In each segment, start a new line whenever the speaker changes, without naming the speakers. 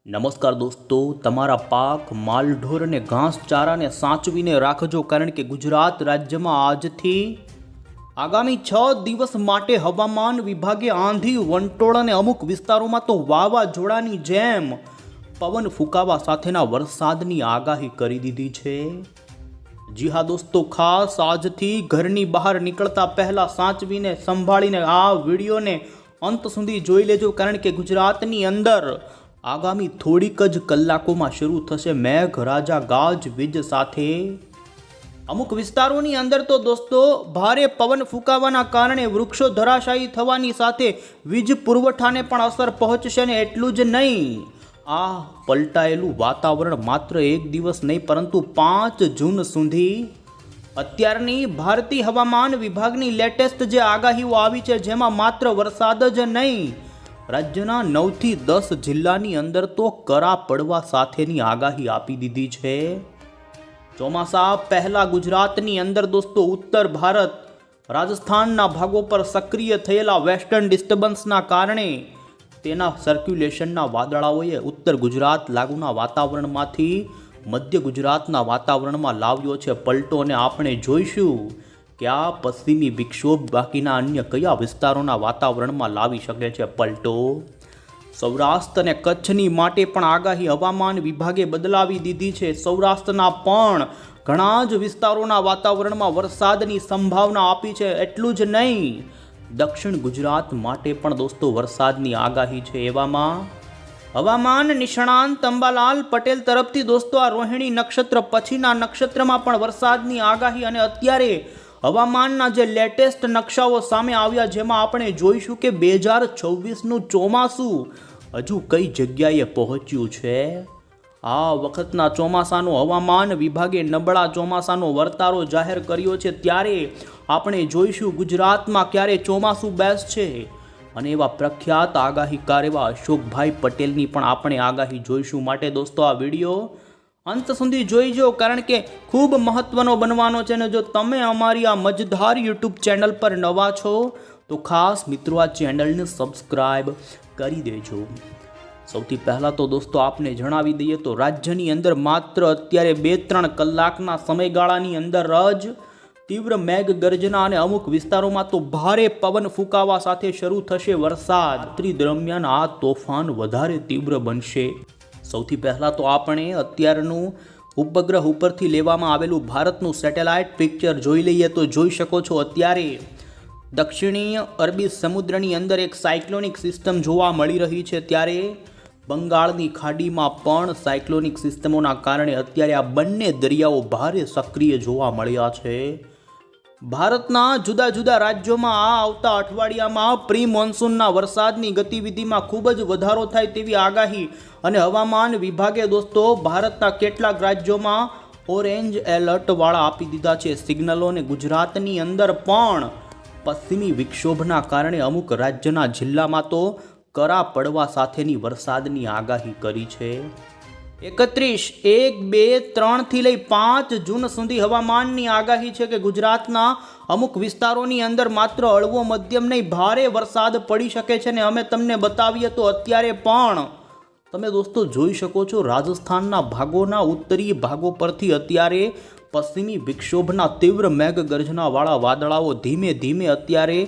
નમસ્કાર દોસ્તો, તમારા પાક, માલઢોર અને ઘાસચારાને સાચવીને રાખજો, કારણ કે ગુજરાત રાજ્યમાં આજથી આગામી 6 દિવસ માટે હવામાન વિભાગે આંધી, વંટોળ અને અમુક વિસ્તારોમાં તો વાવાઝોડાની જેમ પવન ફૂંકાવા સાથેના વરસાદની આગાહી કરી દીધી છે। જી હા દોસ્તો, ખાસ આજથી ઘરની બહાર નીકળતા પહેલા સાચવીને સંભાળીને આ વિડીયોને અંત સુધી જોઈ લેજો, કારણ કે ગુજરાતની અંદર આગામી થોડીક જ કલાકોમાં શરૂ થશે મેઘરાજા ગાજવીજ સાથે। અમુક વિસ્તારોની અંદર તો દોસ્તો ભારે પવન ફૂંકાવાના કારણે વૃક્ષો ધરાશાયી થવાની સાથે વીજ પુરવઠાને પણ અસર પહોંચશે, ને એટલું જ નહીં, આ પલટાયેલું વાતાવરણ માત્ર એક દિવસ નહીં પરંતુ 5 જૂન સુધી અત્યારની ભારતીય હવામાન વિભાગની લેટેસ્ટ જે આગાહીઓ આવી છે, જેમાં માત્ર વરસાદ જ નહીં, રાજ્યના 9 થી 10 જિલ્લાની અંદર તો કરા પડવા સાથેની આગાહી આપી દીધી છે। ચોમાસા પહેલા ગુજરાતની અંદર દોસ્તો ઉત્તર ભારત, રાજસ્થાનના ભાગો પર સક્રિય થયેલા વેસ્ટર્ન ડિસ્ટર્બન્સના કારણે તેના સર્ક્યુલેશનના વાદળાઓએ ઉત્તર ગુજરાત લાગુના વાતાવરણમાંથી મધ્ય ગુજરાતના વાતાવરણમાં લાવ્યો છે પલટો, અને આપણે જોઈશું કે આ પશ્ચિમી વિક્ષોભ બાકીના અન્ય કયા વિસ્તારોના વાતાવરણમાં લાવી શકે છે પલટો। સૌરાષ્ટ્ર અને કચ્છની માટે પણ આગાહી હવામાન વિભાગે બદલાવી દીધી છે। સૌરાષ્ટ્રના પણ ઘણા જ વિસ્તારોના વાતાવરણમાં વરસાદની સંભાવના આપી છે, એટલું જ નહીં, દક્ષિણ ગુજરાત માટે પણ દોસ્તો વરસાદની આગાહી છે। એવામાં હવામાન નિષ્ણાંત અંબાલાલ પટેલ તરફથી દોસ્તો આ રોહિણી નક્ષત્ર પછીના નક્ષત્રમાં પણ વરસાદની આગાહી, અને અત્યારે હવામાનના જે લેટેસ્ટ નકશાઓ સામે આવ્યા, જેમાં આપણે જોઈશું કે 2026નું ચોમાસું હજુ કઈ જગ્યાએ પહોંચ્યું છે। આ વખતના ચોમાસાનો હવામાન વિભાગે નબળા ચોમાસાનો વર્તારો જાહેર કર્યો છે, ત્યારે આપણે જોઈશું ગુજરાતમાં ક્યારે ચોમાસું બેસશે, અને એવા પ્રખ્યાત આગાહીકાર એવા અશોકભાઈ પટેલની પણ આપણે આગાહી જોઈશું। માટે દોસ્તો આ વિડીયો અંત સુધી જોઈજો, કારણ કે ખૂબ મહત્વનો બનવાનો છે, અને જો તમે અમારી આ મજધાર યુટ્યુબ ચેનલ પર નવા છો તો ખાસ મિત્રો આ ચેનલને સબસ્ક્રાઈબ કરી દેજો। સૌથી પહેલાં તો દોસ્તો આપને જણાવી દઈએ તો રાજ્યની અંદર માત્ર અત્યારે 2-3 કલાકના સમયગાળાની અંદર જ તીવ્ર મેઘગર્જના અને અમુક વિસ્તારોમાં તો ભારે પવન ફૂંકાવા સાથે શરૂ થશે વરસાદ। રાત્રિ દરમિયાન આ તોફાન વધારે તીવ્ર બનશે। સૌથી પહેલાં તો આપણે અત્યારનું ઉપગ્રહ ઉપરથી લેવામાં આવેલું ભારતનું સેટેલાઇટ પિક્ચર જોઈ લઈએ તો જોઈ શકો છો, અત્યારે દક્ષિણીય અરબી સમુદ્રની અંદર એક સાયક્લોનિક સિસ્ટમ જોવા મળી રહી છે, ત્યારે બંગાળની ખાડીમાં પણ સાયક્લોનિક સિસ્ટમોના કારણે અત્યારે આ બંને દરિયાઓ ભારે સક્રિય જોવા મળ્યા છે। ભારતના જુદા જુદા રાજ્યોમાં આ આવતા અઠવાડિયામાં પ્રી મોન્સૂનના વરસાદની ગતિવિધિમાં ખૂબ જ વધારો થાય તેવી આગાહી અને હવામાન વિભાગે દોસ્તો ભારતના કેટલાક રાજ્યોમાં ઓરેન્જ એલર્ટવાળા આપી દીધા છે સિગ્નલો, અને ગુજરાતની અંદર પણ પશ્ચિમી વિક્ષોભના કારણે અમુક રાજ્યના જિલ્લામાં તો કરા પડવા સાથેની વરસાદની આગાહી કરી છે। 31, 1, 2, 3 થી લઈ 5 જૂન સુધી હવામાનની આગાહી છે કે ગુજરાતના અમુક વિસ્તારોની અંદર માત્ર હળવો મધ્યમ નહીં ભારે વરસાદ પડી શકે છે, ને અમે તમને બતાવીએ તો અત્યારે પણ તમે દોસ્તો જોઈ શકો છો રાજસ્થાનના ભાગોના ઉત્તરીય ભાગો પરથી અત્યારે પશ્ચિમી વિક્ષોભના તીવ્ર મેઘગર્જનાવાળા વાદળાઓ ધીમે ધીમે અત્યારે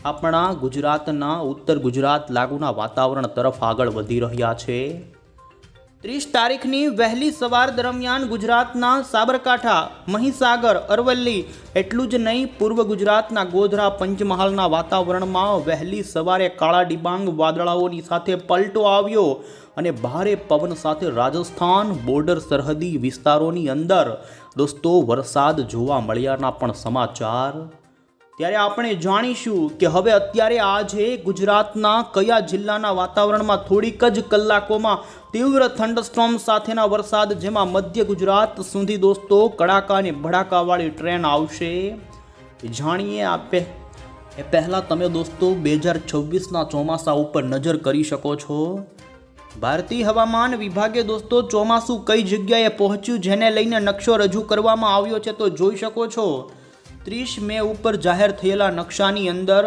આપણા ગુજરાતના ઉત્તર ગુજરાત લાગુના વાતાવરણ તરફ આગળ વધી રહ્યા છે। 30 તારીખની વહેલી સવાર દરમિયાન ગુજરાતના સાબરકાંઠા, મહીસાગર, અરવલ્લી, એટલું જ નહીં, પૂર્વ ગુજરાતના ગોધરા, પંચમહાલના વાતાવરણમાં વહેલી સવારે કાળા ડિબાંગ વાદળાઓની સાથે પલટો આવ્યો, અને ભારે પવન સાથે રાજસ્થાન બોર્ડર સરહદી વિસ્તારોની અંદર દોસ્તો વરસાદ જોવા મળ્યાના પણ સમાચાર। ત્યારે આપણે જાણીશું કે હવે અત્યારે આજે ગુજરાતના કયા જિલ્લાના વાતાવરણમાં થોડીક જ કલાકોમાં તીવ્ર થંડરસ્ટોર્મ સાથેના વરસાદ, જેમાં મધ્ય ગુજરાત સુધી દોસ્તો કડાકા અને ભડાકાવાળી ટ્રેન આવશે, જાણીએ આપે એ પહેલાં તમે દોસ્તો 2026ના ચોમાસા ઉપર નજર કરી શકો છો। ભારતીય હવામાન વિભાગે દોસ્તો ચોમાસું કઈ જગ્યાએ પહોંચ્યું જેને લઈને નકશો રજૂ કરવામાં આવ્યો છે, તો જોઈ શકો છો 30 મે ઉપર જાહેર થયેલા નકશાની અંદર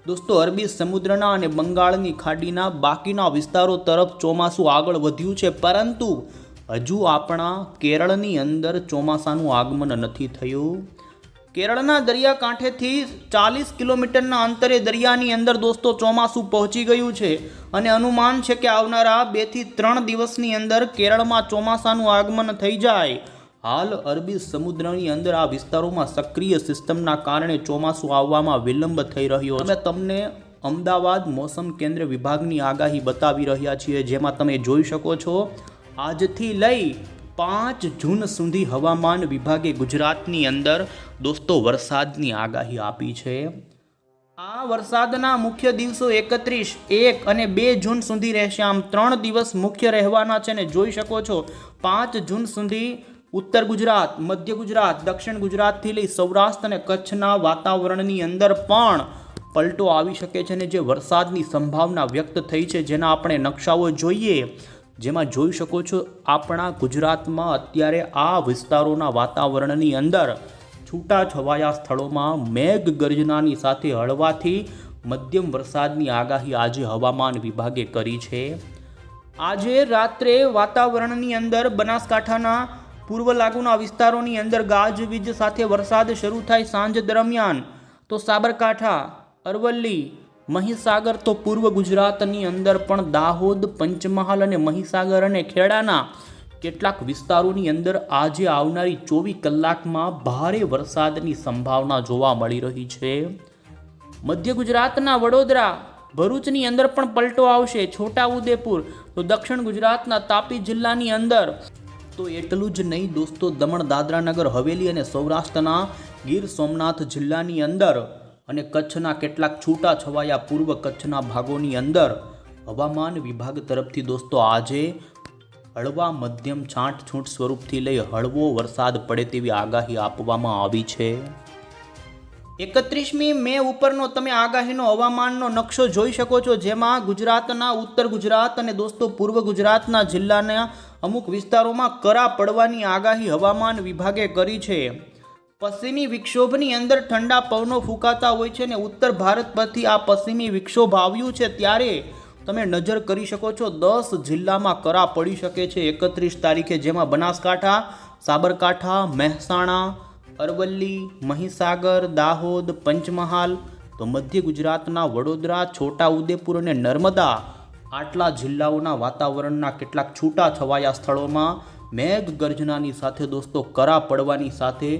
દોસ્તો, અરબી સમુદ્રના અને બંગાળની ખાડીના બાકીના વિસ્તારો તરફ ચોમાસું આગળ વધ્યું છે, પરંતુ હજુ આપણા કેરળની અંદર ચોમાસાનું આગમન નથી થયું. કેરળના દરિયાકાંઠેથી 40 કિલોમીટરના અંતરે દરિયાની અંદર દોસ્તો ચોમાસું પહોંચી ગયું છે અને અનુમાન છે કે આવનારા 2 થી 3 દિવસની અંદર કેરળમાં ચોમાસાનું આગમન થઈ જાય. હાલ અરબી સમુદ્રની અંદર આ વિસ્તારોમાં સક્રિય સિસ્ટમના કારણે ચોમાસું આવવામાં વિલંબ થઈ રહ્યો છે. અમે તમને અમદાવાદ મોસમ કેન્દ્ર વિભાગની આગાહી બતાવી રહ્યા છીએ, જેમાં તમે જોઈ શકો છો આજથી લઈ 5 જૂન સુધી હવામાન વિભાગે ગુજરાતની અંદર દોસ્તો વરસાદની આગાહી આપી છે. આ વરસાદના મુખ્ય દિવસો 31, 1 અને 2 જૂન સુધી રહેશે. આમ 3 દિવસ મુખ્ય રહેવાના છે ને જોઈ શકો છો 5 જૂન સુધી ઉત્તર ગુજરાત, મધ્ય ગુજરાત, દક્ષિણ ગુજરાતથી લઈ સૌરાષ્ટ્ર અને કચ્છના વાતાવરણની અંદર પણ પલટો આવી શકે છે ને જે વરસાદની સંભાવના વ્યક્ત થઈ છે, જેના આપણે નકશાઓ જોઈએ, જેમાં જોઈ શકો છો આપણા ગુજરાતમાં અત્યારે આ વિસ્તારોના વાતાવરણની અંદર છૂટાછવાયા સ્થળોમાં મેઘ ગર્જનાની સાથે હળવાથી મધ્યમ વરસાદની આગાહી આજે હવામાન વિભાગે કરી છે. આજે રાત્રે વાતાવરણની અંદર બનાસકાંઠાના પૂર્વ લાગુના વિસ્તારોની અંદર ગાજવીજ સાથે વરસાદ શરૂ થાય સાંજ દરમિયાન. તો સાબરકાંઠા, અરવલ્લી, મહીસાગર તો પૂર્વ ગુજરાતની અંદર પણ દાહોદ, પંચમહાલ અને મહીસાગર અને ખેડાના કેટલાક વિસ્તારોની અંદર આજે આવનારી 24 કલાકમાં ભારે વરસાદની સંભાવના જોવા મળી રહી છે. મધ્ય ગુજરાતના વડોદરા, ભરૂચની અંદર પણ પલટો આવશે. છોટાઉદેપુર, તો દક્ષિણ ગુજરાતના તાપી જિલ્લાની અંદર. તો એટલું જ નહીં દોસ્તો, દમણ, દાદરા નગર હવેલી અને સૌરાષ્ટ્રના ગીર સોમનાથ જિલ્લાની અંદર અને કચ્છના કેટલાક છૂટા છવાયા પૂર્વ કચ્છના ભાગોની અંદર હવામાન વિભાગ તરફથી દોસ્તો આજે હળવા મધ્યમ છાંટછૂટ સ્વરૂપથી લઈ હળવો વરસાદ પડે તેવી આગાહી આપવામાં આવી છે. 31મી મે ઉપરનો તમે આગાહીનો હવામાનનો નકશો જોઈ શકો છો, જેમાં ગુજરાતના ઉત્તર ગુજરાત અને દોસ્તો પૂર્વ ગુજરાતના જિલ્લાના અમુક વિસ્તારોમાં કરા પડવાની આગાહી હવામાન વિભાગે કરી છે. પશ્ચિમી વિક્ષોભની અંદર ઠંડા પવનો ફૂંકાતા હોય છે ને ઉત્તર ભારત પરથી આ પશ્ચિમી વિક્ષોભ આવ્યું છે, ત્યારે તમે નજર કરી શકો છો 10 જિલ્લામાં કરા પડી શકે છે 31 તારીખે, જેમાં બનાસકાંઠા, સાબરકાંઠા, મહેસાણા, અરવલ્લી, મહીસાગર, દાહોદ, પંચમહાલ, તો મધ્ય ગુજરાતના વડોદરા, છોટાઉદેપુર અને નર્મદા આટલા જિલ્લાઓના વાતાવરણના કેટલાક છૂટા છવાયા સ્થળોમાં મેઘ ગર્જનાની સાથે દોસ્તો કરા પડવાની સાથે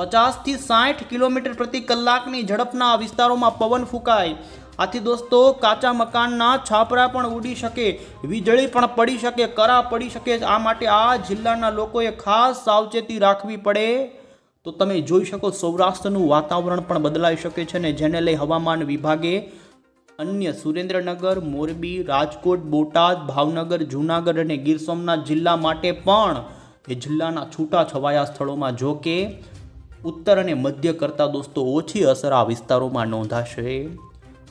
50 થી 60 કિલોમીટર પ્રતિ કલાકની ઝડપના વિસ્તારોમાં પવન ફૂંકાય. આથી દોસ્તો કાચા મકાનના છાપરા પણ ઉડી શકે, વીજળી પણ પડી શકે, કરા પડી શકે. આ માટે આ જિલ્લાના લોકોએ ખાસ સાવચેતી રાખવી પડે. તો તમે જોઈ શકો સૌરાષ્ટ્રનું વાતાવરણ પણ બદલાઈ શકે છે ને જેને લઈ હવામાન વિભાગે અન્ય સુરેન્દ્રનગર, મોરબી, રાજકોટ, બોટાદ, ભાવનગર, જૂનાગઢ અને ગીર સોમનાથ જિલ્લા માટે પણ એ જિલ્લાના છૂટા છવાયા સ્થળોમાં જો કે ઉત્તર અને મધ્ય કરતાં દોસ્તો ઓછી અસર આ વિસ્તારોમાં નોંધાશે.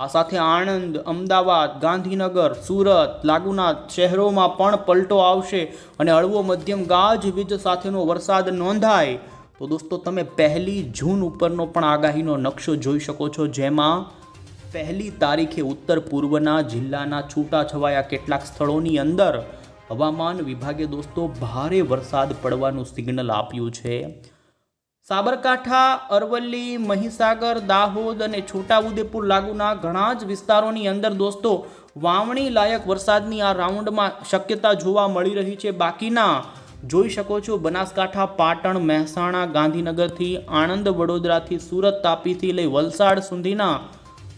આ સાથે આણંદ, અમદાવાદ, ગાંધીનગર, સુરત લાગુના શહેરોમાં પણ પલટો આવશે અને હળવો મધ્યમ ગાજવીજ સાથેનો વરસાદ નોંધાય. તો દોસ્તો તમે 1 જૂન ઉપરનો પણ આગાહીનો નકશો જોઈ શકો છો, જેમાં 1 તારીખે ઉત્તર પૂર્વના જિલ્લાના છૂટાછવાયા કેટલાક સ્થળોની અંદર હવામાન વિભાગે દોસ્તો ભારે વરસાદ પડવાનું સિગ્નલ આપ્યું છે. સાબરકાંઠા, અરવલ્લી, મહીસાગર, દાહોદ અને છોટાઉદેપુર લાગુના ઘણા જ વિસ્તારોની અંદર દોસ્તો વાવણી લાયક વરસાદની આ રાઉન્ડમાં શક્યતા જોવા મળી રહી છે. બાકીના જોઈ શકો છો બનાસકાંઠા, પાટણ, મહેસાણા, ગાંધીનગરથી આણંદ, વડોદરાથી સુરત, તાપીથી લઈ વલસાડ સુધીના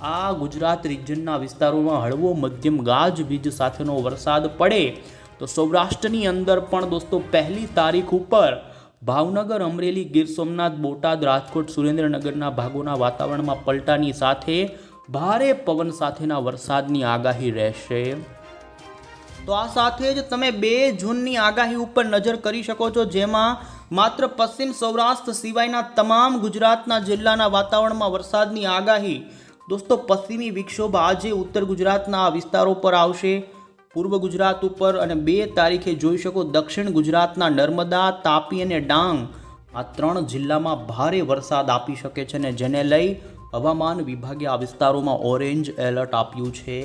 આ ગુજરાત રિજનના વિસ્તારોમાં હળવો મધ્યમ ગાજવીજ સાથેનો વરસાદ પડે. તો સૌરાષ્ટ્રની અંદર પણ દોસ્તો 1 તારીખ ઉપર ભાવનગર, અમરેલી, ગીર સોમનાથ, બોટાદ, રાજકોટ, સુરેન્દ્રનગરના ભાગોના વાતાવરણમાં પલટાની સાથે ભારે પવન સાથેના વરસાદની આગાહી રહેશે. તો આ સાથે જ તમે 2 જૂનની આગાહી ઉપર નજર કરી શકો છો, જેમાં માત્ર પશ્ચિમ સૌરાષ્ટ્ર સિવાયના તમામ ગુજરાતના જિલ્લાના વાતાવરણમાં વરસાદની આગાહી. દોસ્તો પશ્ચિમી વિક્ષોભ આજે ઉત્તર ગુજરાતના વિસ્તારો પર આવશે, પૂર્વ ગુજરાત ઉપર, અને 2 તારીખે જોઈ શકો દક્ષિણ ગુજરાતના નર્મદા, તાપી અને ડાંગ આ 3 જિલ્લામાં ભારે વરસાદ આપી શકે છે ને જેને લઈ હવામાન વિભાગે આ વિસ્તારોમાં ઓરેન્જ એલર્ટ આપ્યું છે.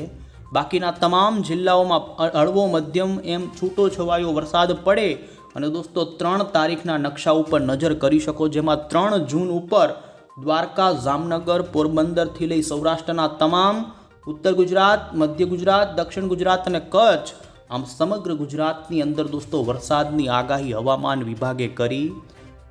બાકીના તમામ જિલ્લાઓમાં હળવો મધ્યમ એમ છૂટો છવાયો વરસાદ પડે. અને દોસ્તો 3 તારીખના નકશા ઉપર નજર કરી શકો, જેમાં 3 જૂન ઉપર દ્વારકા, જામનગર, પોરબંદરથી લઈ સૌરાષ્ટ્રના તમામ, ઉત્તર ગુજરાત, મધ્ય ગુજરાત, દક્ષિણ ગુજરાત અને કચ્છ, આમ સમગ્ર ગુજરાતની અંદર દોસ્તો વરસાદની આગાહી હવામાન વિભાગે કરી.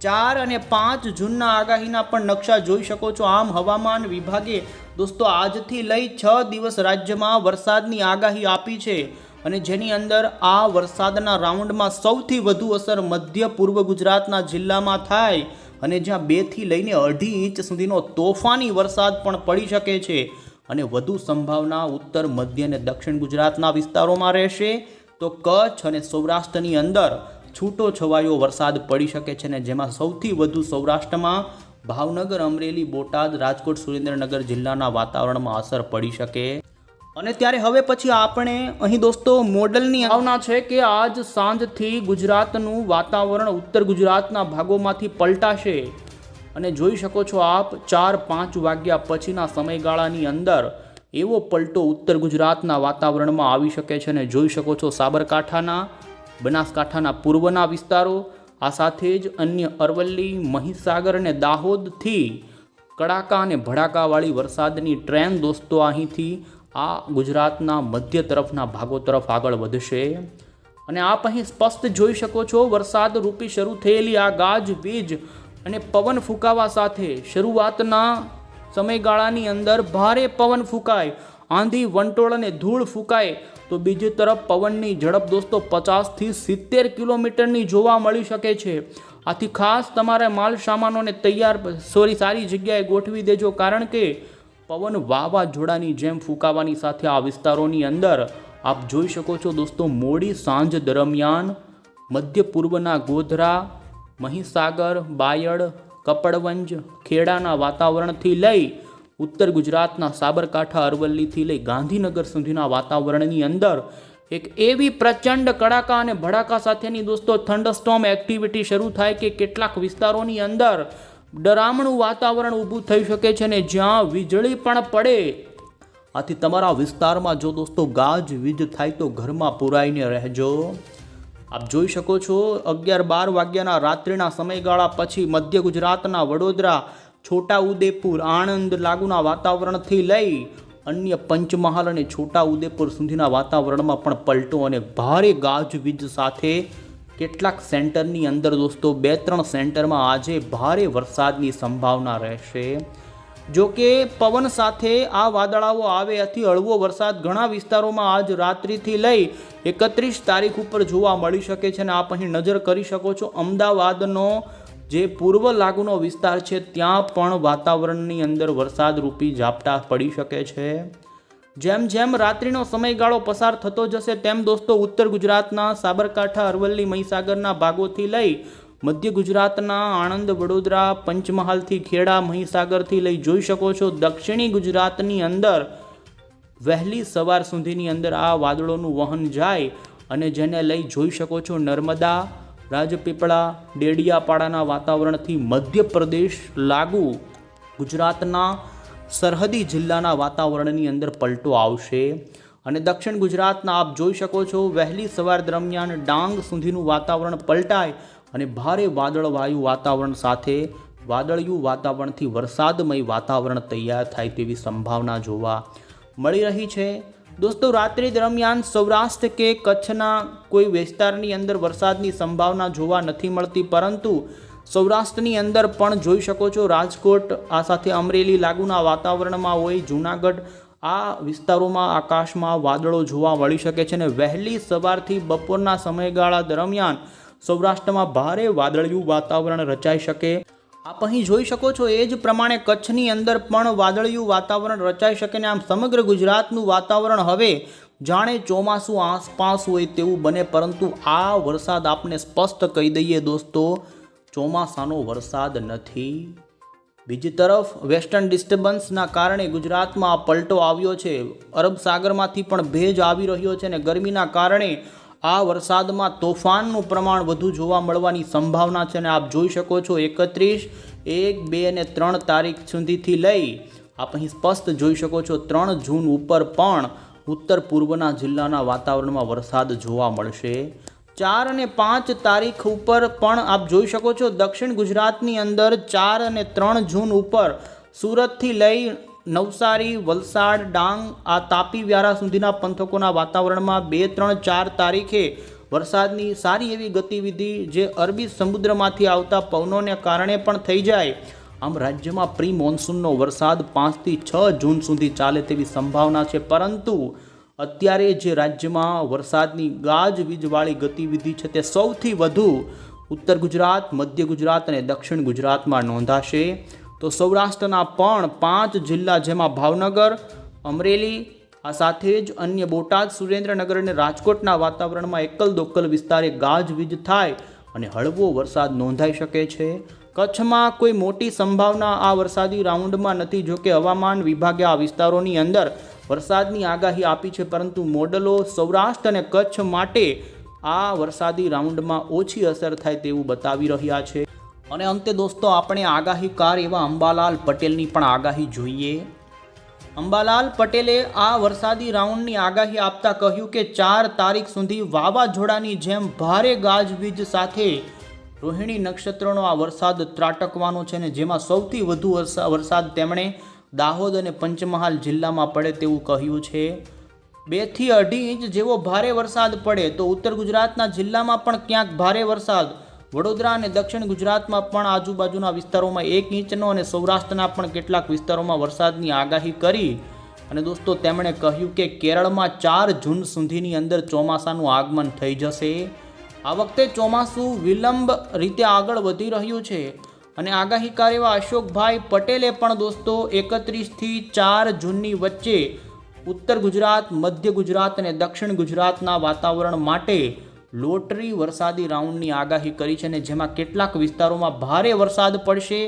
4 અને 5 જૂનના આગાહીના પણ નકશા જોઈ શકો છો. આમ હવામાન વિભાગે દોસ્તો આજથી લઈ 6 દિવસ રાજ્યમાં વરસાદની આગાહી આપી છે. અને જેની અંદર આ વરસાદના રાઉન્ડમાં સૌથી વધુ અસર મધ્ય પૂર્વ ગુજરાતના જિલ્લામાં થાય અને જ્યાં 2 થી લઈને 2.5 ઇંચ સુધીનો તોફાની વરસાદ પણ પડી શકે છે. અને વધુ સંભાવના ઉત્તર, મધ્ય અને દક્ષિણ ગુજરાતના વિસ્તારોમાં રહેશે. તો કચ્છ અને સૌરાષ્ટ્રની અંદર છૂટો છવાયો વરસાદ પડી શકે છે. ને જેમાં સૌથી વધુ સૌરાષ્ટ્રમાં ભાવનગર, અમરેલી, બોટાદ, રાજકોટ, સુરેન્દ્રનગર જિલ્લાના વાતાવરણમાં અસર પડી શકે. અને ત્યારે હવે પછી આપણે અહીં દોસ્તો મોડલની ભાવના છે કે આજ સાંજથી ગુજરાતનું વાતાવરણ ઉત્તર ગુજરાતના ભાગોમાંથી પલટાશે. અને જોઈ શકો છો આપ 4-5 વાગ્યા પછીના સમયગાળાની અંદર એવો પલટો ઉત્તર ગુજરાતના વાતાવરણમાં આવી શકે છે. અને જોઈ શકો છો સાબરકાંઠાના, બનાસકાંઠાના પૂર્વના વિસ્તારો, આ સાથે જ અન્ય અરવલ્લી, મહીસાગર અને દાહોદથી કડાકા અને ભડાકાવાળી વરસાદની ટ્રેન દોસ્તો અહીંથી આ ગુજરાતના મધ્ય તરફના ભાગો તરફ આગળ વધશે. અને આપ અહીં સ્પષ્ટ જોઈ શકો છો વરસાદ રૂપી શરૂ થયેલી આ ગાજવીજ અને પવન ફૂંકાવા સાથે શરૂઆતના સમયગાળાની અંદર ભારે પવન ફૂંકાય, આંધી, વંટોળ અને ધૂળ ફૂંકાય તો બીજી તરફ પવનની ઝડપ દોસ્તો 50 થી 70 કિલોમીટરની જોવા મળી શકે છે. આથી ખાસ તમારા માલ સામાનોને સારી જગ્યાએ ગોઠવી દેજો, કારણ કે પવન વાવાઝોડાની જેમ ફૂંકાવાની સાથે આ વિસ્તારોની અંદર આપ જોઈ શકો છો દોસ્તો મોડી સાંજ દરમિયાન મધ્ય પૂર્વના ગોધરા, મહીસાગર, બાયડ, કપડવંજ, ખેડાના વાતાવરણથી લઈ ઉત્તર ગુજરાતના સાબરકાંઠા, અરવલ્લીથી લઈ ગાંધીનગર સુધીના વાતાવરણની અંદર એક એવી પ્રચંડ કડાકા અને ભડાકા સાથેની દોસ્તો થંડરસ્ટોર્મ એક્ટિવિટી શરૂ થાય કે કેટલાક વિસ્તારોની અંદર ડરામણું વાતાવરણ ઊભું થઈ શકે છે ને જ્યાં વીજળી પણ પડે. આથી તમારા વિસ્તારમાં જો દોસ્તો ગાજવીજ થાય તો ઘરમાં પુરાઈને રહેજો. આપ જોઈ શકો છો 11-12 વાગ્યાના રાત્રિના સમયગાળા પછી મધ્ય ગુજરાતના વડોદરા, છોટા ઉદેપુર, આણંદ લાગુના વાતાવરણથી લઈ અન્ય પંચમહાલ અને છોટા ઉદેપુર સુધીના વાતાવરણમાં પણ પલટો અને ભારે ગાજવીજ સાથે કેટલાક સેન્ટરની અંદર દોસ્તો 2-3 સેન્ટરમાં આજે ભારે વરસાદની સંભાવના રહેશે. જો કે પવન સાથે આ વાદળાઓ આવે આથી હળવો વરસાદ ઘણા વિસ્તારોમાં આજ રાત્રિથી લઈ 31 તારીખ ઉપર જોવા મળી શકે છે. અને આપ અહીં નજર કરી શકો છો અમદાવાદનો જે પૂર્વ લાગુનો વિસ્તાર છે ત્યાં પણ વાતાવરણની અંદર વરસાદ રૂપી ઝાપટા પડી શકે છે. જેમ જેમ રાત્રિનો સમયગાળો પસાર થતો જશે તેમ દોસ્તો ઉત્તર ગુજરાતના સાબરકાંઠા, અરવલ્લી, મહીસાગરના ભાગોથી લઈ મધ્ય ગુજરાતના આણંદ, વડોદરા, પંચમહાલથી ખેડા, મહીસાગરથી લઈ જોઈ શકો છો દક્ષિણી ગુજરાતની અંદર વહેલી સવાર સુધીની અંદર આ વાદળોનું વહન જાય. અને જેને લઈ જોઈ શકો છો નર્મદા, રાજપીપળા, ડેડિયાપાડાના વાતાવરણથી મધ્યપ્રદેશ લાગુ ગુજરાતના સરહદી જિલ્લાના વાતાવરણની અંદર પલટો આવશે. અને દક્ષિણ ગુજરાતના આપ જોઈ શકો છો વહેલી સવાર દરમિયાન ડાંગ સુધીનું વાતાવરણ પલટાય અને ભારે વાદળવાયુ વાતાવરણ સાથે વાદળિયું વાતાવરણથી વરસાદમય વાતાવરણ તૈયાર થાય તેવી સંભાવના જોવા મળી રહી છે. દોસ્તો રાત્રિ દરમિયાન સૌરાષ્ટ્ર કે કચ્છના કોઈ વિસ્તારની અંદર વરસાદની સંભાવના જોવા નથી મળતી, પરંતુ સૌરાષ્ટ્રની અંદર પણ જોઈ શકો છો રાજકોટ, આ સાથે અમરેલી લાગુના વાતાવરણમાં હોય, જૂનાગઢ, આ વિસ્તારોમાં આકાશમાં વાદળો જોવા મળી શકે છે. અને વહેલી સવારથી બપોરના સમયગાળા દરમિયાન સૌરાષ્ટ્રમાં ભારે વાદળિયું વાતાવરણ રચાઈ શકે. આપ અહીં જોઈ શકો છો એ જ પ્રમાણે કચ્છની અંદર પણ વાદળિયું વાતાવરણ રચાઈ શકે. ને આમ સમગ્ર ગુજરાતનું વાતાવરણ હવે જાણે ચોમાસું આસપાસ હોય તેવું બને, પરંતુ આ વરસાદ આપને સ્પષ્ટ કહી દઈએ દોસ્તો ચોમાસાનો વરસાદ નથી. બીજી તરફ વેસ્ટર્ન ડિસ્ટર્બન્સના કારણે ગુજરાતમાં આ પલટો આવ્યો છે. અરબ સાગરમાંથી પણ ભેજ આવી રહ્યો છે અને ગરમીના કારણે આ વરસાદમાં તોફાનનું પ્રમાણ વધુ જોવા મળવાની સંભાવના છે. અને આપ જોઈ શકો છો 31, 1, 2 અને 3 તારીખ સુધીથી લઈ આપ અહીં સ્પષ્ટ જોઈ શકો છો 3 જૂન ઉપર પણ ઉત્તર પૂર્વના જિલ્લાના વાતાવરણમાં વરસાદ જોવા મળશે. 4 અને 5 તારીખ ઉપર પણ આપ જોઈ શકો છો દક્ષિણ ગુજરાતની અંદર 4 અને 3 જૂન ઉપર સુરતથી લઈ નવસારી, વલસાડ, ડાંગ, આ તાપી, વ્યારા સુધીના પંથકોના વાતાવરણમાં 2, 3, 4 તારીખે વરસાદની સારી એવી ગતિવિધિ જે અરબી સમુદ્રમાંથી આવતા પવનોને કારણે પણ થઈ જાય. આમ રાજ્યમાં પ્રી મોન્સૂનનો વરસાદ 5 થી 6 જૂન સુધી ચાલે તેવી સંભાવના છે. પરંતુ અત્યારે જે રાજ્યમાં વરસાદની ગાજવીજવાળી ગતિવિધિ છે તે સૌથી વધુ ઉત્તર ગુજરાત, મધ્ય ગુજરાત અને દક્ષિણ ગુજરાતમાં નોંધાશે. તો સૌરાષ્ટ્રના પણ 5 જિલ્લા જેમાં ભાવનગર, અમરેલી, આ સાથે જ અન્ય બોટાદ, સુરેન્દ્રનગર અને રાજકોટના વાતાવરણમાં એકલ દોકલ વિસ્તારે ગાજવીજ થાય અને હળવો વરસાદ નોંધાઈ શકે છે. કચ્છમાં કોઈ મોટી સંભાવના આ વરસાદી રાઉન્ડમાં નથી. જોકે હવામાન વિભાગે આ વિસ્તારોની અંદર વરસાદની આગાહી આપી છે, પરંતુ મોડલો સૌરાષ્ટ્ર અને કચ્છ માટે આ વરસાદી રાઉન્ડમાં ઓછી અસર થાય તેવું બતાવી રહ્યા છે. અને અંતે દોસ્તો આપણે આગાહીકાર એવા અંબાલાલ પટેલની પણ આગાહી જોઈએ. અંબાલાલ પટેલે આ વરસાદી રાઉન્ડની આગાહી આપતા કહ્યું કે 4 તારીખ સુધી વાવાઝોડાની જેમ ભારે ગાજવીજ સાથે રોહિણી નક્ષત્રનો આ વરસાદ ત્રાટકવાનો છે ને જેમાં સૌથી વધુ વરસાદ તેમણે દાહોદ અને પંચમહાલ જિલ્લામાં પડે તેવું કહ્યું છે. 2 થી 2.5 ઇંચ જેવો ભારે વરસાદ પડે તો ઉત્તર ગુજરાતના જિલ્લામાં પણ ક્યાંક ભારે વરસાદ, વડોદરા અને દક્ષિણ ગુજરાતમાં પણ આજુબાજુના વિસ્તારોમાં 1 ઇંચનો અને સૌરાષ્ટ્રના પણ કેટલાક વિસ્તારોમાં વરસાદની આગાહી કરી. અને દોસ્તો તેમણે કહ્યું કે કેરળમાં 4 જૂન સુધીની અંદર ચોમાસાનું આગમન થઈ જશે. આ વખતે ચોમાસું વિલંબ રીતે આગળ વધી રહ્યું છે. અને આગાહીકાર એવા અશોકભાઈ પટેલે પણ દોસ્તો 31 થી 4 જૂનની વચ્ચે ઉત્તર ગુજરાત, મધ્ય ગુજરાત અને દક્ષિણ ગુજરાતના વાતાવરણ માટે લોટરી વરસાદી રાઉન્ડની આગાહી કરી છે ને જેમાં કેટલાક વિસ્તારોમાં ભારે વરસાદ પડશે.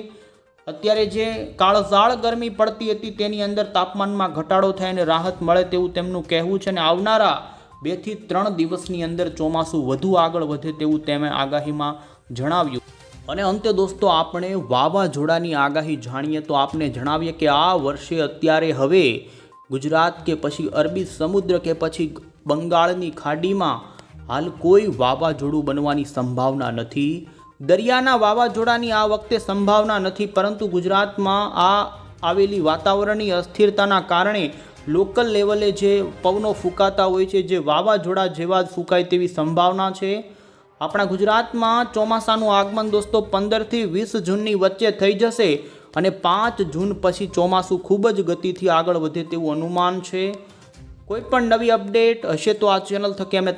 અત્યારે જે કાળઝાળ ગરમી પડતી હતી તેની અંદર તાપમાનમાં ઘટાડો થાય અને રાહત મળે તેવું તેમનું કહેવું છે. અને આવનારા 2 થી 3 દિવસની અંદર ચોમાસું વધુ આગળ વધે તેવું તેમણે આગાહીમાં જણાવ્યું. અને અંતે દોસ્તો આપણે વાવાઝોડાની આગાહી જાણીએ તો આપને જણાવીએ કે આ વર્ષે અત્યારે હવે ગુજરાત કે પછી અરબી સમુદ્ર કે પછી બંગાળની ખાડીમાં હાલ કોઈ વાવાઝોડું બનવાની સંભાવના નથી. દરિયાના વાવાઝોડાની આ વખતે સંભાવના નથી, પરંતુ ગુજરાતમાં આ આવેલી વાતાવરણની અસ્થિરતાના કારણે લોકલ લેવલે જે પવનો ફૂંકાતા હોય છે જે વાવાઝોડા જેવા જ ફૂંકાય તેવી સંભાવના છે. આપણા ગુજરાતમાં ચોમાસાનું આગમન દોસ્તો 15 થી 20 જૂનની વચ્ચે થઈ જશે અને 5 જૂન પછી ચોમાસું ખૂબ જ ગતિથી આગળ વધે તેવું અનુમાન છે. કોઈ પણ નવી અપડેટ હશે તો આ ચેનલ થકી અમે